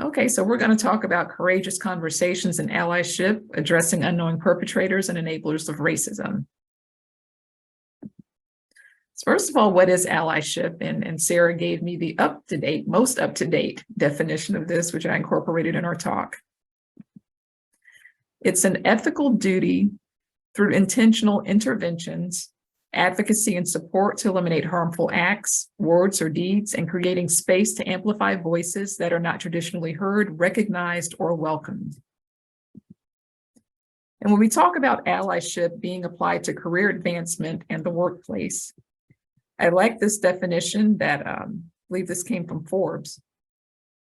Okay, so we're going to talk about courageous conversations and allyship, addressing unknowing perpetrators and enablers of racism. So first of all, what is allyship? And Sarah gave me the most up-to-date definition of this, which I incorporated in our talk. It's an ethical duty through intentional interventions, advocacy and support to eliminate harmful acts, words, or deeds, and creating space to amplify voices that are not traditionally heard, recognized, or welcomed. And when we talk about allyship being applied to career advancement and the workplace, I like this definition that I believe this came from Forbes,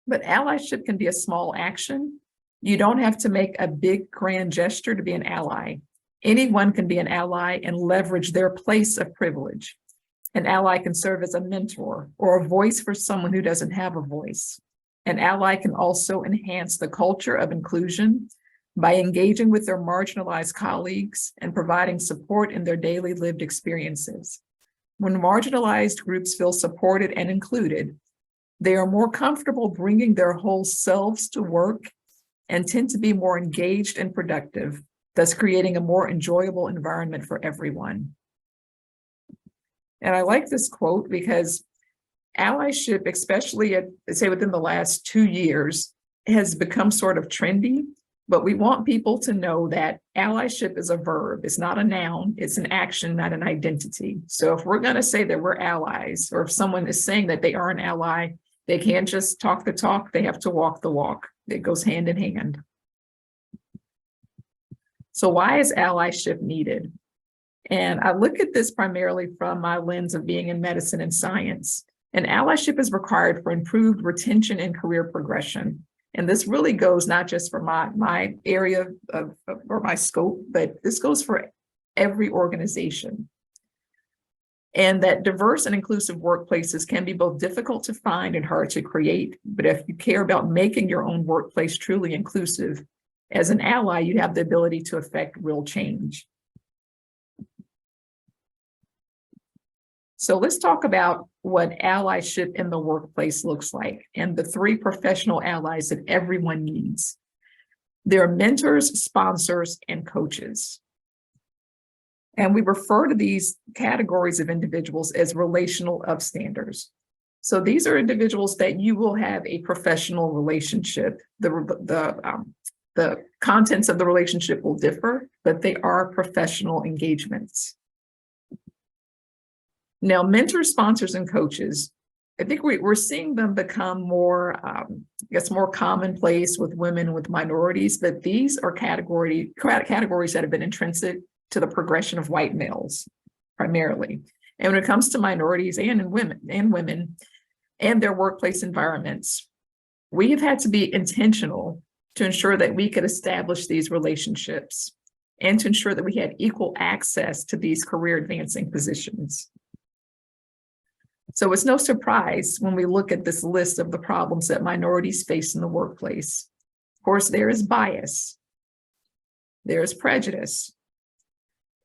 but allyship can be a small action. You don't have to make a big grand gesture to be an ally. Anyone can be an ally and leverage their place of privilege. An ally can serve as a mentor or a voice for someone who doesn't have a voice. An ally can also enhance the culture of inclusion by engaging with their marginalized colleagues and providing support in their daily lived experiences. When marginalized groups feel supported and included, they are more comfortable bringing their whole selves to work and tend to be more engaged and productive, thus creating a more enjoyable environment for everyone. And I like this quote because allyship, especially say within the last 2 years, has become sort of trendy, but we want people to know that allyship is a verb. It's not a noun, it's an action, not an identity. So if we're gonna say that we're allies, or if someone is saying that they are an ally, they can't just talk the talk, they have to walk the walk. It goes hand in hand. So why is allyship needed? And I look at this primarily from my lens of being in medicine and science. And allyship is required for improved retention and career progression. And this really goes not just for my area or my scope, but this goes for every organization. And that diverse and inclusive workplaces can be both difficult to find and hard to create. But if you care about making your own workplace truly inclusive, as an ally, you have the ability to affect real change. So let's talk about what allyship in the workplace looks like and the 3 professional allies that everyone needs. They're mentors, sponsors, and coaches. And we refer to these categories of individuals as relational upstanders. So these are individuals that you will have a professional relationship. The contents of the relationship will differ, but they are professional engagements. Now, mentors, sponsors, and coaches, I think we're seeing them become more, more commonplace with women, with minorities, but these are categories that have been intrinsic to the progression of white males, primarily. And when it comes to minorities and women and their workplace environments, we have had to be intentional to ensure that we could establish these relationships and to ensure that we had equal access to these career advancing positions. So it's no surprise when we look at this list of the problems that minorities face in the workplace. Of course, there is bias, there is prejudice,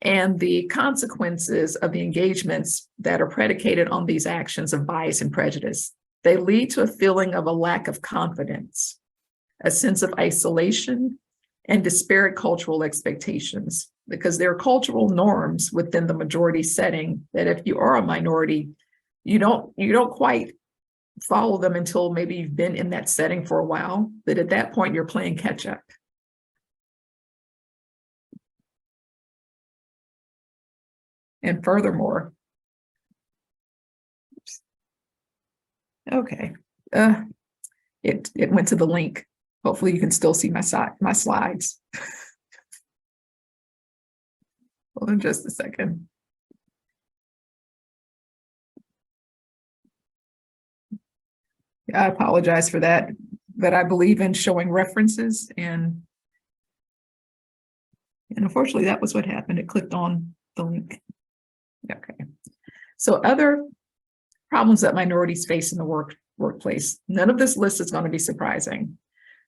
and the consequences of the engagements that are predicated on these actions of bias and prejudice. They lead to a feeling of a lack of confidence, a sense of isolation, and disparate cultural expectations, because there are cultural norms within the majority setting that if you are a minority, you don't quite follow them until maybe you've been in that setting for a while, but at that point you're playing catch up. And furthermore, okay, it went to the link. Hopefully you can still see my slides. Hold on just a second. I apologize for that, but I believe in showing references, and unfortunately that was what happened. It clicked on the link. Okay. So other problems that minorities face in the workplace. None of this list is going to be surprising.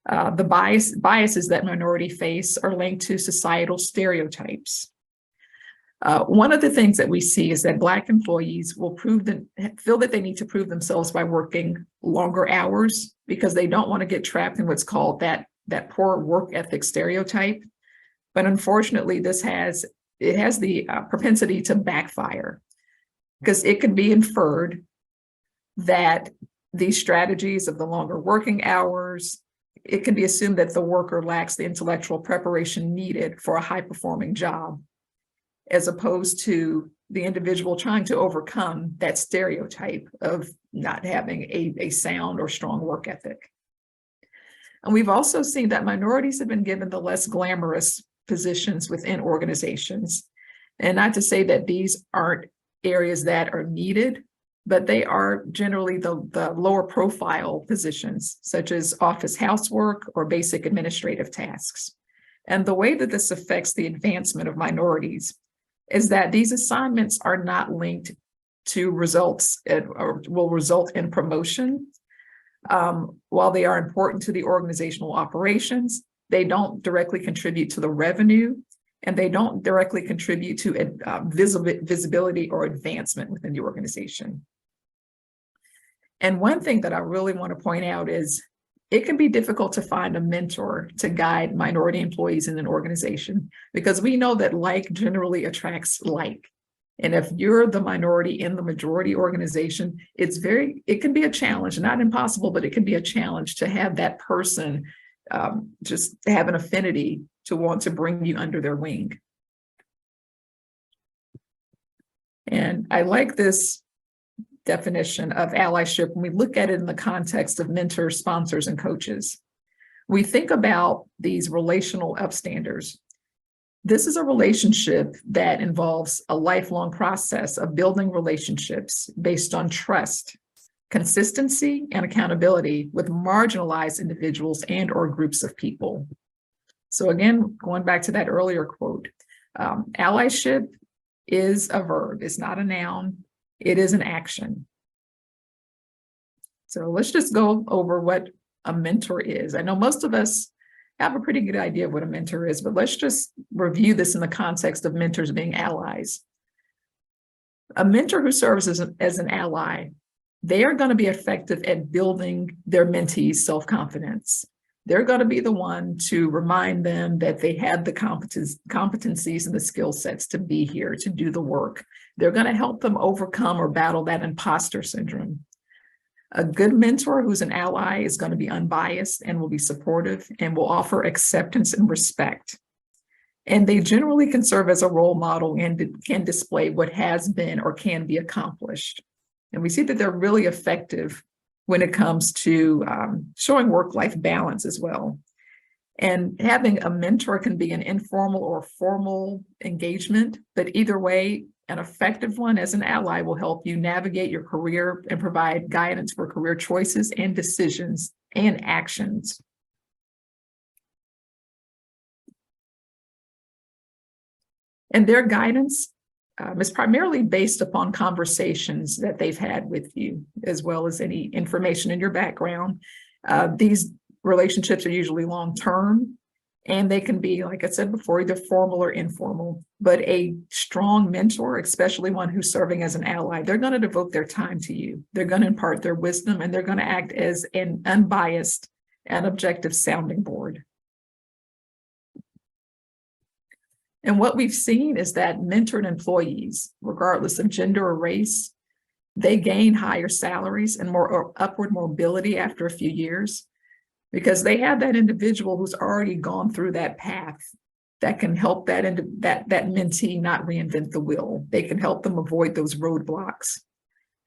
The biases that minority face are linked to societal stereotypes. One of the things that we see is that Black employees will feel that they need to prove themselves by working longer hours because they don't want to get trapped in what's called that poor work ethic stereotype. But unfortunately, it has the propensity to backfire because it can be inferred that these strategies of the longer working hours, it can be assumed that the worker lacks the intellectual preparation needed for a high-performing job, as opposed to the individual trying to overcome that stereotype of not having a sound or strong work ethic. And we've also seen that minorities have been given the less glamorous positions within organizations. And not to say that these aren't areas that are needed, but they are generally the lower profile positions, such as office housework or basic administrative tasks. And the way that this affects the advancement of minorities is that these assignments are not linked to results or will result in promotion. While they are important to the organizational operations, they don't directly contribute to the revenue, and they don't directly contribute to visibility or advancement within the organization. And one thing that I really want to point out is it can be difficult to find a mentor to guide minority employees in an organization, because we know that like generally attracts like. And if you're the minority in the majority organization, it can be a challenge, not impossible, but it can be a challenge to have that person just have an affinity to want to bring you under their wing. And I like this definition of allyship when we look at it in the context of mentors, sponsors, and coaches. We think about these relational upstanders. This is a relationship that involves a lifelong process of building relationships based on trust, consistency, and accountability with marginalized individuals and or groups of people. So again, going back to that earlier quote, allyship is a verb. It's not a noun. It is an action. So let's just go over what a mentor is. I know most of us have a pretty good idea of what a mentor is, but let's just review this in the context of mentors being allies. A mentor who serves as an ally, they are going to be effective at building their mentees' self-confidence. They're going to be the one to remind them that they have the competencies and the skill sets to be here, to do the work. They're going to help them overcome or battle that imposter syndrome. A good mentor who's an ally is going to be unbiased and will be supportive and will offer acceptance and respect. And they generally can serve as a role model and can display what has been or can be accomplished. And we see that they're really effective when it comes to showing work-life balance as well. And having a mentor can be an informal or formal engagement, but either way, an effective one as an ally will help you navigate your career and provide guidance for career choices and decisions and actions. And their guidance is primarily based upon conversations that they've had with you, as well as any information in your background. These relationships are usually long-term, and they can be, like I said before, either formal or informal. But a strong mentor, especially one who's serving as an ally, they're going to devote their time to you. They're going to impart their wisdom, and they're going to act as an unbiased and objective sounding board. And what we've seen is that mentored employees, regardless of gender or race, they gain higher salaries and more upward mobility after a few years, because they have that individual who's already gone through that path that can help that mentee not reinvent the wheel. They can help them avoid those roadblocks.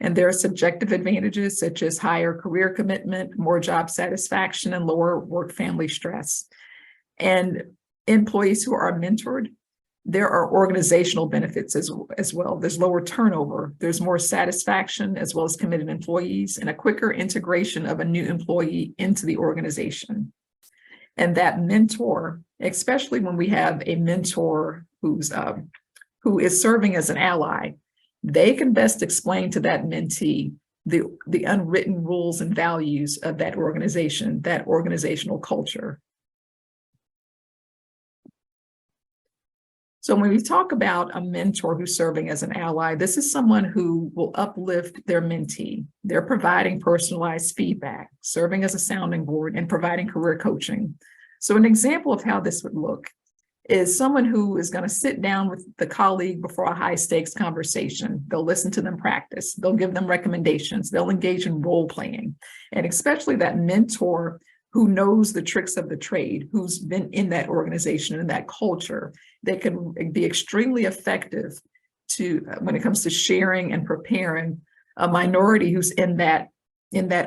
And there are subjective advantages such as higher career commitment, more job satisfaction, and lower work-family stress. And employees who are mentored, there are organizational benefits as well. There's lower turnover, there's more satisfaction, as well as committed employees, and a quicker integration of a new employee into the organization. And that mentor, especially when we have a mentor who is serving as an ally, they can best explain to that mentee the unwritten rules and values of that organization, that organizational culture. So when we talk about a mentor who's serving as an ally, this is someone who will uplift their mentee. They're providing personalized feedback, serving as a sounding board, and providing career coaching. So an example of how this would look is someone who is going to sit down with the colleague before a high stakes conversation. They'll listen to them practice. They'll give them recommendations. They'll engage in role playing. And especially that mentor who knows the tricks of the trade, who's been in that organization and that culture, they can be extremely effective when it comes to sharing and preparing a minority who's in that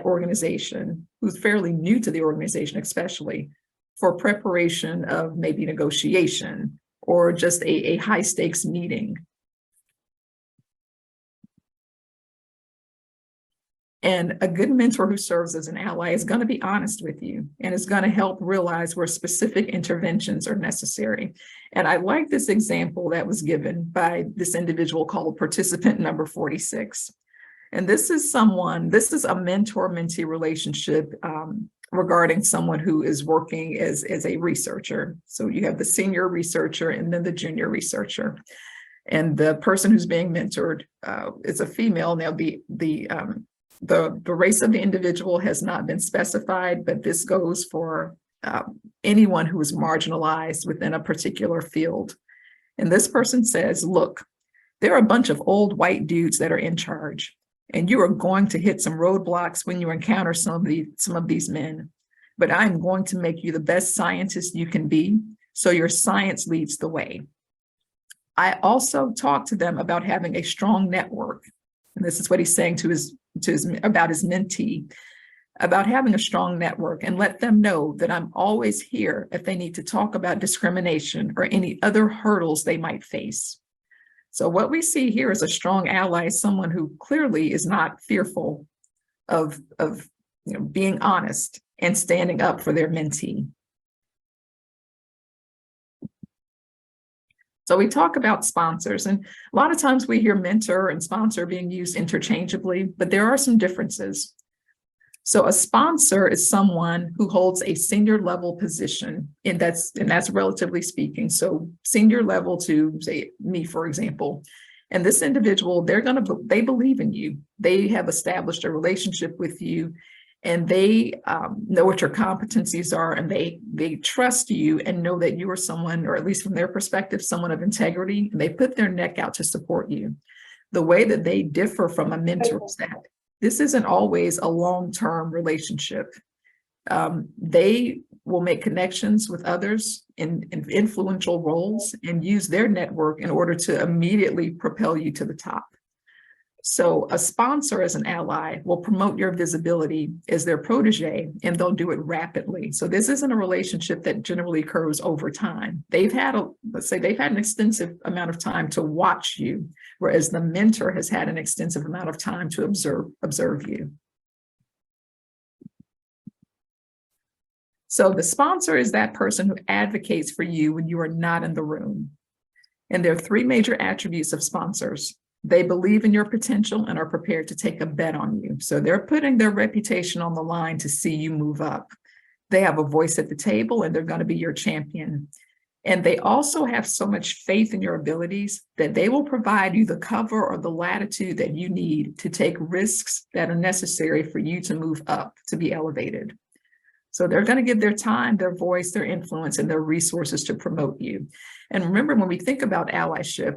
organization, who's fairly new to the organization, especially for preparation of maybe negotiation or just a high stakes meeting. And a good mentor who serves as an ally is going to be honest with you and is going to help realize where specific interventions are necessary. And I like this example that was given by this individual called participant number 46. And this is a mentor-mentee relationship regarding someone who is working as a researcher. So you have the senior researcher and then the junior researcher. And the person who's being mentored is a female. Now the race of the individual has not been specified, but this goes for anyone who is marginalized within a particular field. And this person says, look, there are a bunch of old white dudes that are in charge, and you are going to hit some roadblocks when you encounter some of these men, but I'm going to make you the best scientist you can be, so your science leads the way. I also talk to them about having a strong network. And this is what he's saying about his mentee, about having a strong network, and let them know that I'm always here if they need to talk about discrimination or any other hurdles they might face. So what we see here is a strong ally, someone who clearly is not fearful of being honest and standing up for their mentee. So we talk about sponsors, and a lot of times we hear mentor and sponsor being used interchangeably, but there are some differences. So a sponsor is someone who holds a senior level position, and that's relatively speaking. So senior level to, say, me, for example. And this individual, they believe in you. They have established a relationship with you, and they know what your competencies are, and they trust you and know that you are someone, or at least from their perspective, someone of integrity, and they put their neck out to support you. The way that they differ from a mentor is that this isn't always a long-term relationship. They will make connections with others in influential roles and use their network in order to immediately propel you to the top. So a sponsor as an ally will promote your visibility as their protege, and they'll do it rapidly. So this isn't a relationship that generally occurs over time. They've had an extensive amount of time to watch you, whereas the mentor has had an extensive amount of time to observe you. So the sponsor is that person who advocates for you when you are not in the room. And there are three major attributes of sponsors. They believe in your potential and are prepared to take a bet on you. So they're putting their reputation on the line to see you move up. They have a voice at the table, and they're going to be your champion. And they also have so much faith in your abilities that they will provide you the cover or the latitude that you need to take risks that are necessary for you to move up, to be elevated. So they're going to give their time, their voice, their influence, and their resources to promote you. And remember, when we think about allyship,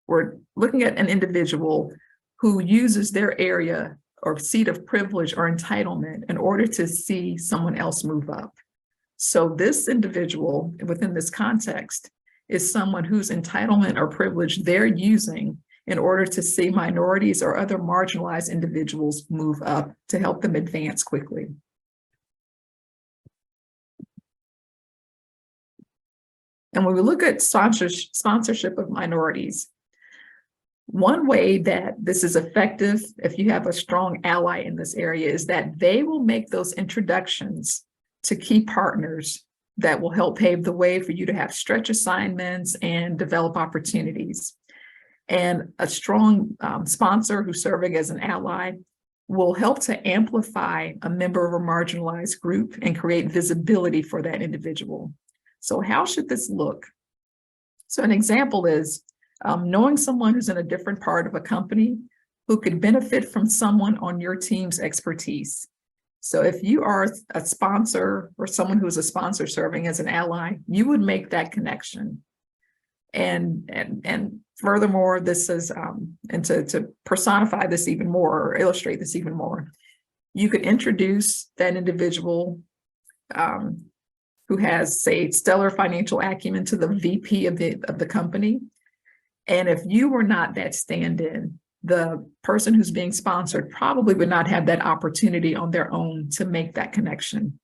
we're looking at an individual who uses their area or seat of privilege or entitlement in order to see someone else move up. So this individual within this context is someone whose entitlement or privilege they're using in order to see minorities or other marginalized individuals move up to help them advance quickly. And when we look at sponsorship of minorities, one way that this is effective, if you have a strong ally in this area, is that they will make those introductions to key partners that will help pave the way for you to have stretch assignments and develop opportunities. And a strong sponsor who's serving as an ally will help to amplify a member of a marginalized group and create visibility for that individual. So how should this look? So an example is knowing someone who's in a different part of a company who could benefit from someone on your team's expertise. So if you are a sponsor or someone who's a sponsor serving as an ally, you would make that connection. And furthermore, this is, and to personify this even more or illustrate this even more, you could introduce that individual who has, say, stellar financial acumen to the VP of the company. And if you were not that stand-in, the person who's being sponsored probably would not have that opportunity on their own to make that connection.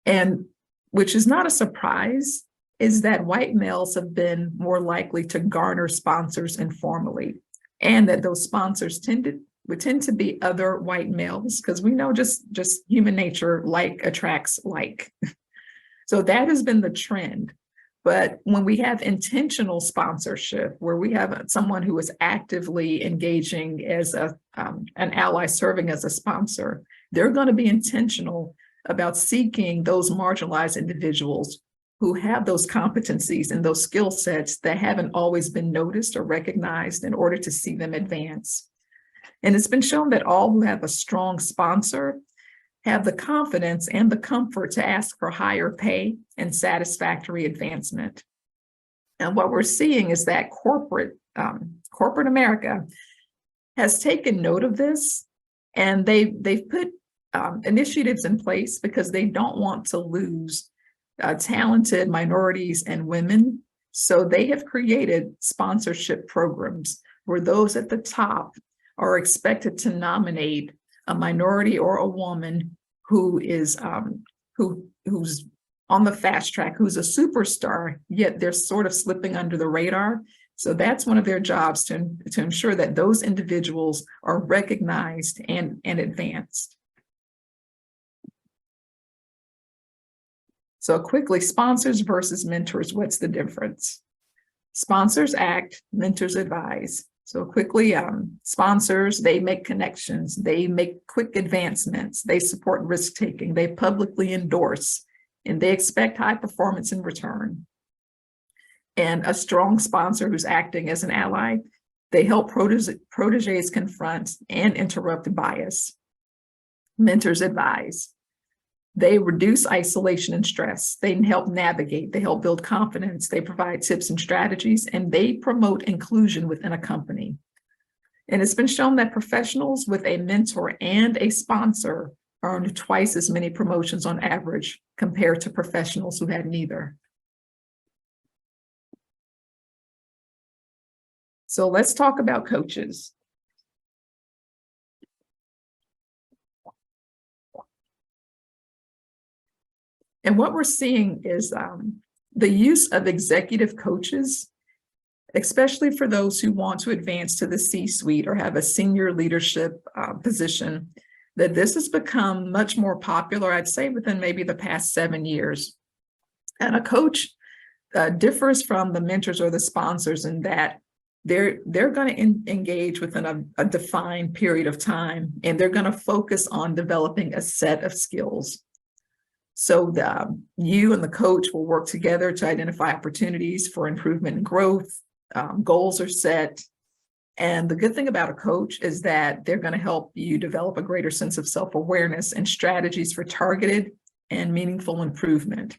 And which is not a surprise, is that white males have been more likely to garner sponsors informally, and that those sponsors would tend to be other white males, because we know just human nature, like attracts like. So that has been the trend. But when we have intentional sponsorship, where we have someone who is actively engaging as an ally serving as a sponsor, they're going to be intentional about seeking those marginalized individuals who have those competencies and those skill sets that haven't always been noticed or recognized in order to see them advance. And it's been shown that all who have a strong sponsor have the confidence and the comfort to ask for higher pay and satisfactory advancement. And what we're seeing is that corporate America has taken note of this, and they've put initiatives in place because they don't want to lose talented minorities and women. So they have created sponsorship programs where those at the top are expected to nominate a minority or a woman who is who's on the fast track, who's a superstar, yet they're sort of slipping under the radar. So that's one of their jobs, to ensure that those individuals are recognized and advanced. So quickly, sponsors versus mentors, what's the difference? Sponsors act, mentors advise. So quickly, sponsors, they make connections, they make quick advancements, they support risk-taking, they publicly endorse, and they expect high performance in return. And a strong sponsor who's acting as an ally, they help proteges confront and interrupt bias. Mentors advise. They reduce isolation and stress. They help navigate, they help build confidence, they provide tips and strategies, and they promote inclusion within a company. And it's been shown that professionals with a mentor and a sponsor earn twice as many promotions on average compared to professionals who had neither. So let's talk about coaches. And what we're seeing is the use of executive coaches, especially for those who want to advance to the C-suite or have a senior leadership position, that this has become much more popular, I'd say, within maybe the past 7 years. And a coach differs from the mentors or the sponsors in that they're going to engage within a defined period of time, and they're going to focus on developing a set of skills. So you and the coach will work together to identify opportunities for improvement and growth. Goals are set. And the good thing about a coach is that they're going to help you develop a greater sense of self-awareness and strategies for targeted and meaningful improvement.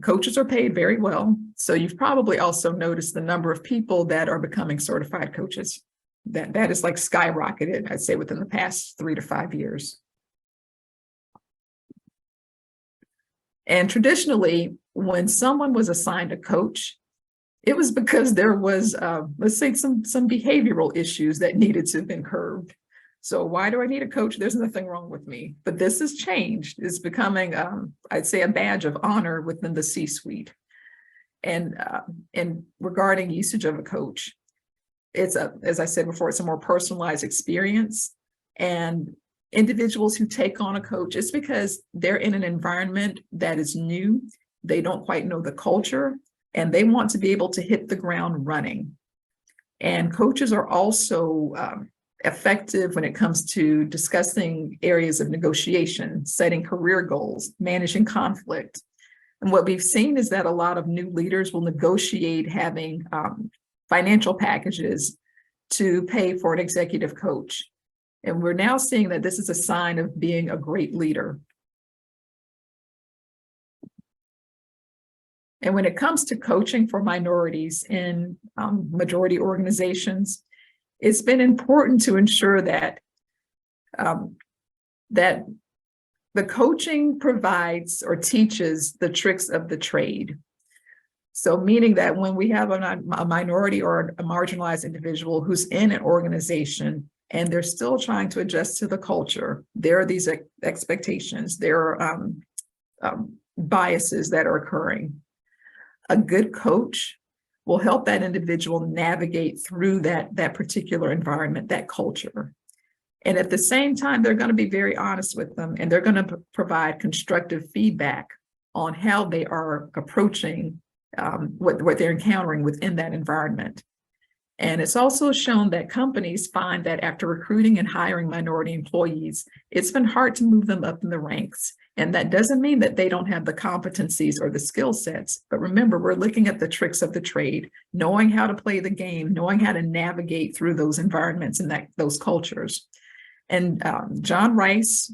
Coaches are paid very well. So you've probably also noticed the number of people that are becoming certified coaches. That is like skyrocketed, I'd say, within the past 3 to 5 years. And traditionally, when someone was assigned a coach, it was because there was, let's say, some behavioral issues that needed to have been curbed. So why do I need a coach? There's nothing wrong with me. But this has changed. It's becoming, I'd say, a badge of honor within the C-suite. And regarding usage of a coach, it's as I said before, it's a more personalized experience. And individuals who take on a coach, it's because they're in an environment that is new. They don't quite know the culture, and they want to be able to hit the ground running. And coaches are also effective when it comes to discussing areas of negotiation, setting career goals, managing conflict. And what we've seen is that a lot of new leaders will negotiate having financial packages to pay for an executive coach. And we're now seeing that this is a sign of being a great leader. And when it comes to coaching for minorities in majority organizations, it's been important to ensure that that the coaching provides or teaches the tricks of the trade. So meaning that when we have a minority or a marginalized individual who's in an organization and they're still trying to adjust to the culture, there are these expectations, there are biases that are occurring. A good coach will help that individual navigate through that particular environment, that culture. And at the same time, they're going to be very honest with them, and they're going to provide constructive feedback on how they are approaching what they're encountering within that environment. And it's also shown that companies find that after recruiting and hiring minority employees, it's been hard to move them up in the ranks. And that doesn't mean that they don't have the competencies or the skill sets. But remember, we're looking at the tricks of the trade, knowing how to play the game, knowing how to navigate through those environments and those cultures. And John Rice,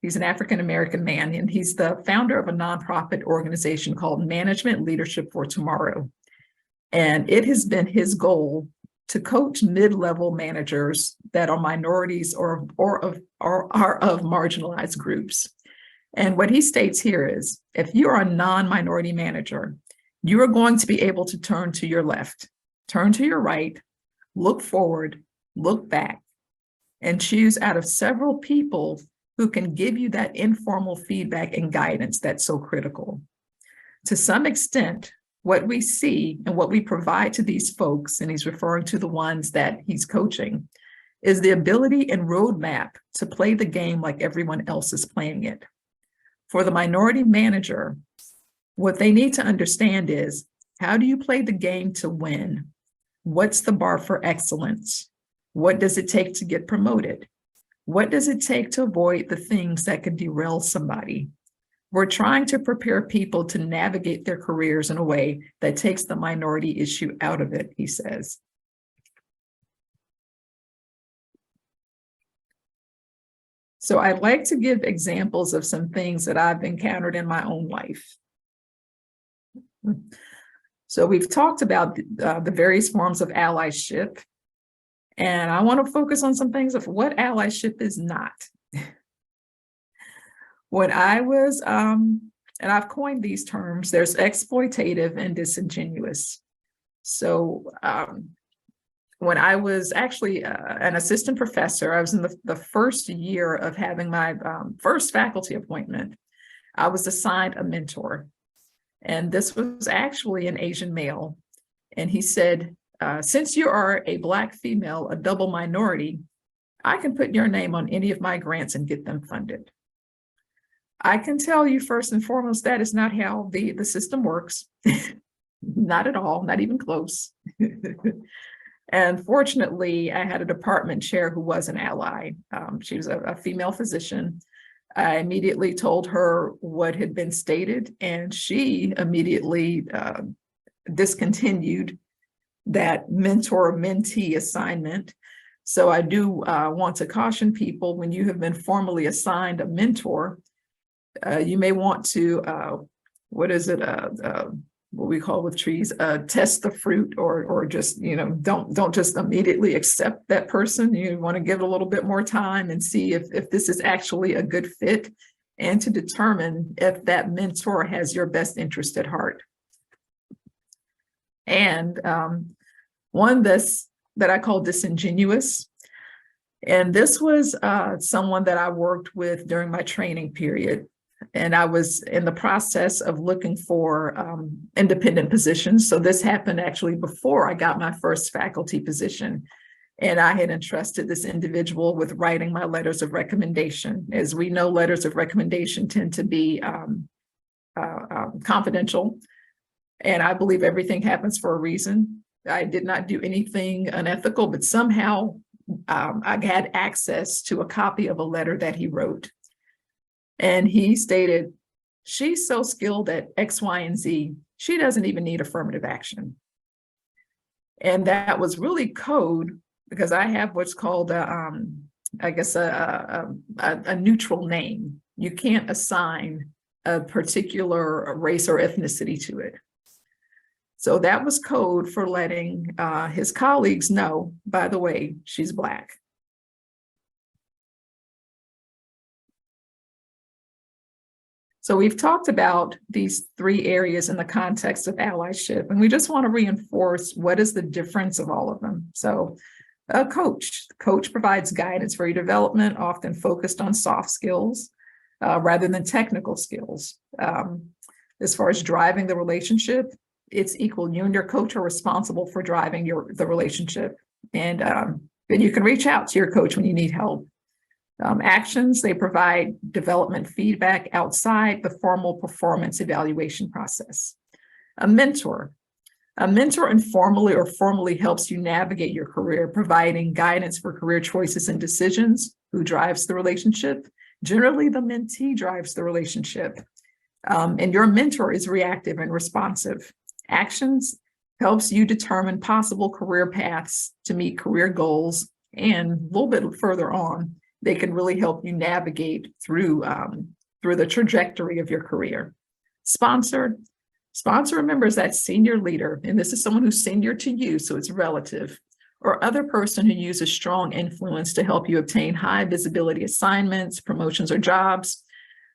he's an African-American man, and he's the founder of a nonprofit organization called Management Leadership for Tomorrow. And it has been his goal to coach mid-level managers that are minorities or are of marginalized groups. And what he states here is, if you are a non-minority manager, you are going to be able to turn to your left, turn to your right, look forward, look back, and choose out of several people who can give you that informal feedback and guidance that's so critical. To some extent, what we see and what we provide to these folks, and he's referring to the ones that he's coaching, is the ability and roadmap to play the game like everyone else is playing it. For the minority manager, what they need to understand is, how do you play the game to win? What's the bar for excellence? What does it take to get promoted? What does it take to avoid the things that could derail somebody? We're trying to prepare people to navigate their careers in a way that takes the minority issue out of it, he says. So I'd like to give examples of some things that I've encountered in my own life. So we've talked about the various forms of allyship, and I want to focus on some things of what allyship is not. When I was, and I've coined these terms, there's exploitative and disingenuous. So when I was actually an assistant professor, I was in the first year of having my first faculty appointment. I was assigned a mentor, and this was actually an Asian male. And he said, since you are a Black female, a double minority, I can put your name on any of my grants and get them funded. I can tell you first and foremost, that is not how the system works. Not at all, not even close. And fortunately, I had a department chair who was an ally. She was a female physician. I immediately told her what had been stated, and she immediately discontinued that mentor-mentee assignment. So I do want to caution people, when you have been formally assigned a mentor, you may want to, what we call with trees, test the fruit, or just, don't just immediately accept that person. You want to give it a little bit more time and see if this is actually a good fit, and to determine if that mentor has your best interest at heart. And one that I call disingenuous. And this was someone that I worked with during my training period. And I was in the process of looking for independent positions. So this happened actually before I got my first faculty position. And I had entrusted this individual with writing my letters of recommendation. As we know, letters of recommendation tend to be confidential. And I believe everything happens for a reason. I did not do anything unethical, but somehow I had access to a copy of a letter that he wrote. And he stated, she's so skilled at X, Y, and Z, she doesn't even need affirmative action. And that was really code because I have what's called, I guess, a neutral name. You can't assign a particular race or ethnicity to it. So that was code for letting his colleagues know, by the way, she's Black. So we've talked about these three areas in the context of allyship, and we just want to reinforce what is the difference of all of them. So a coach provides guidance for your development, often focused on soft skills rather than technical skills. As far as driving the relationship, it's equal. You and your coach are responsible for driving the relationship. And then you can reach out to your coach when you need help. Actions, they provide development feedback outside the formal performance evaluation process. A mentor informally or formally helps you navigate your career, providing guidance for career choices and decisions. Who drives the relationship? Generally, the mentee drives the relationship. And your mentor is reactive and responsive. Actions helps you determine possible career paths to meet career goals, and a little bit further on, they can really help you navigate through the trajectory of your career. Sponsor, remember, is that senior leader, and this is someone who's senior to you, so it's relative, or other person who uses strong influence to help you obtain high visibility assignments, promotions, or jobs.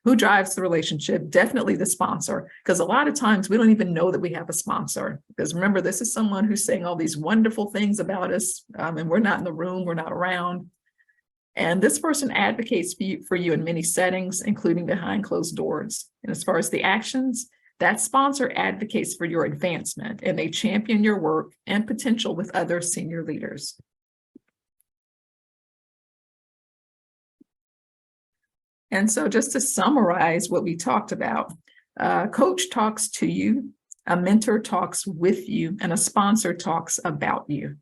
Who drives the relationship? Definitely the sponsor, because a lot of times we don't even know that we have a sponsor. Because remember, this is someone who's saying all these wonderful things about us, and we're not in the room, we're not around. And this person advocates for you in many settings, including behind closed doors. And as far as the actions, that sponsor advocates for your advancement, and they champion your work and potential with other senior leaders. And so just to summarize what we talked about, a coach talks to you, a mentor talks with you, and a sponsor talks about you.